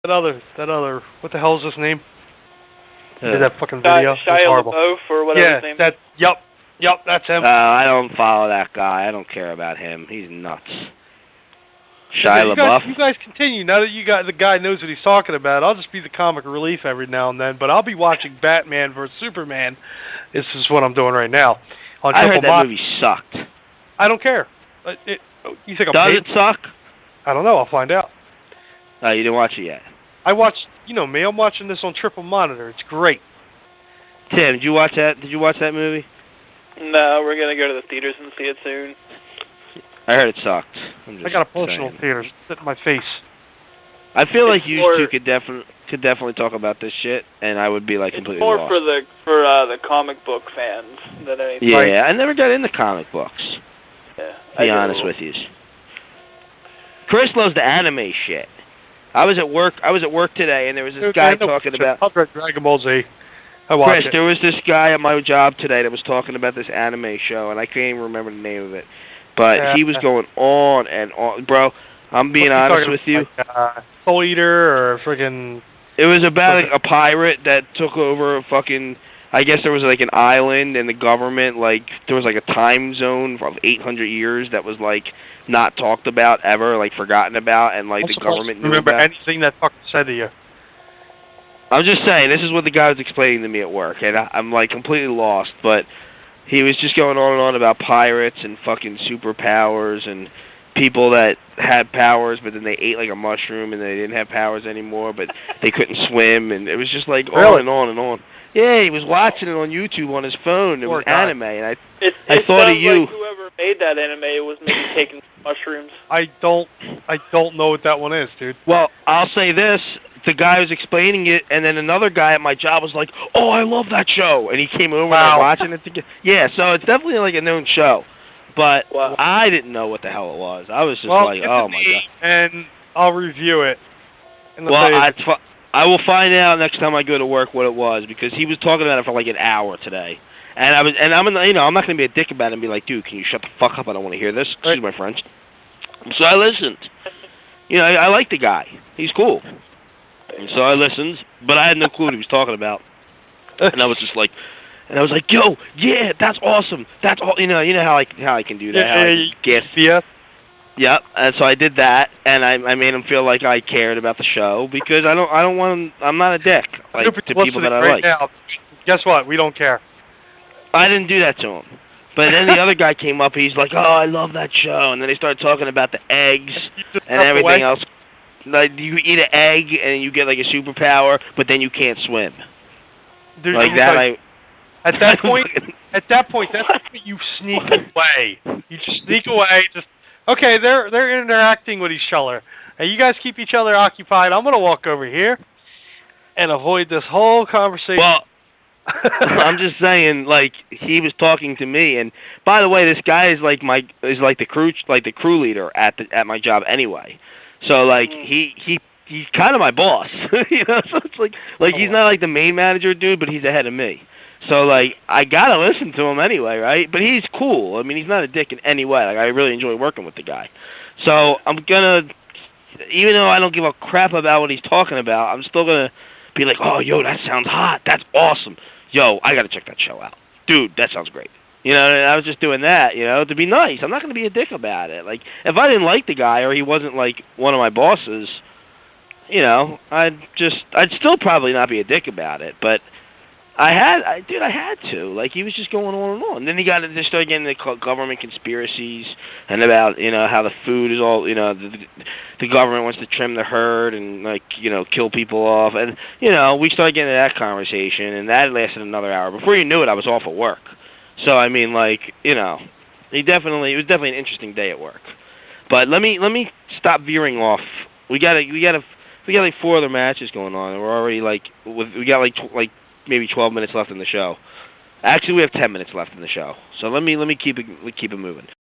that other, what the hell is his name? He did Uh, that fucking video. Shia horrible. LaBeouf or whatever his name is. Yep, that's him. I don't follow that guy. I don't care about him. He's nuts. Yeah, Shia LaBeouf. You guys continue. Now that the guy knows what he's talking about, I'll just be the comic relief every now and then. But I'll be watching Batman vs Superman. This is what I'm doing right now. I heard that movie sucked. I don't care. You think I'm Does paid? it suck? I don't know. I'll find out. Oh, you didn't watch it yet. I watched. You know me. I'm watching this on triple monitor. It's great. Tim, did you watch that? Did you watch that movie? No, we're gonna go to the theaters and see it soon. I heard it sucked. I got a personal theater. Sit in my face. I feel like you two could definitely talk about this shit, and I would be like completely more lost. for the comic book fans than anything. Yeah, right. I never got into comic books. Yeah, to be honest with you. Chris loves the anime shit. I was at work today, and there was this guy talking about. I've read Dragon Ball Z. I watched Chris, it. there was this guy at my job today that was talking about this anime show, and I can't even remember the name of it. But he was going on and on. Bro, I'm being honest with you. Like, Soul Eater or friggin'... It was about a pirate that took over a fucking... I guess there was like an island, and the government, like, there was like a time zone of 800 years that was like not talked about ever, like forgotten about, and like the government knew remember about. anything that fucking said to you. I'm just saying, this is what the guy was explaining to me at work, and I'm like completely lost, but he was just going on and on about pirates and fucking superpowers and people that had powers, but then they ate like a mushroom and they didn't have powers anymore, but they couldn't swim, and it was just like on and on and on. Yeah, he was watching it on YouTube on his phone. It was anime, and I thought of you. Like whoever made that anime was maybe taking mushrooms. I don't know what that one is, dude. Well, I'll say this. The guy was explaining it, and then another guy at my job was like, "Oh, I love that show," and he came over and was watching it together. Yeah, so it's definitely like a known show, but I didn't know what the hell it was. I was just like, "Oh my god!" And I'll review it. I will find out next time I go to work what it was, because he was talking about it for like an hour today, and I'm not gonna be a dick about it and be like, "Dude, can you shut the fuck up? I don't want to hear this." Excuse my French. So I listened. I like the guy. He's cool. And so I listened, but I had no clue what he was talking about. And I was just like, "Yo, yeah, that's awesome. That's all." You know how I can do that. Yeah. Yep. And so I did that, and I made him feel like I cared about the show, because I don't want. I'm not a dick to people that I like. Now, guess what? We don't care. I didn't do that to him. But then the other guy came up. He's like, "Oh, I love that show," and then they started talking about the eggs and everything else. Like, you eat an egg and you get like a superpower, but then you can't swim. Dude, like that, at that point, that's when you sneak away. You just sneak away. Just okay. They're interacting with each other, and you guys keep each other occupied. I'm gonna walk over here and avoid this whole conversation. Well, I'm just saying, like, he was talking to me, and by the way, this guy is like the crew leader at my job anyway. So like he's kind of my boss, So it's like he's not like the main manager dude, but he's ahead of me. So like I gotta listen to him anyway, right? But he's cool. I mean, he's not a dick in any way. Like, I really enjoy working with the guy. So I'm gonna, even though I don't give a crap about what he's talking about, I'm still gonna be like, "Oh, yo, that sounds hot. That's awesome. Yo, I gotta check that show out, dude. That sounds great." And I was just doing that, to be nice. I'm not going to be a dick about it. Like, if I didn't like the guy or he wasn't, like, one of my bosses, I'd still probably not be a dick about it. But I had to. Like, he was just going on and on. And then he started getting into government conspiracies and about, how the food is all, the government wants to trim the herd and, like, kill people off. And, we started getting into that conversation, and that lasted another hour. Before you knew it, I was off of work. So I mean, like, it was definitely an interesting day at work. But let me stop veering off. We got like 4 other matches going on, and we're already we got like maybe 12 minutes left in the show. Actually, we have 10 minutes left in the show. So let me keep it moving.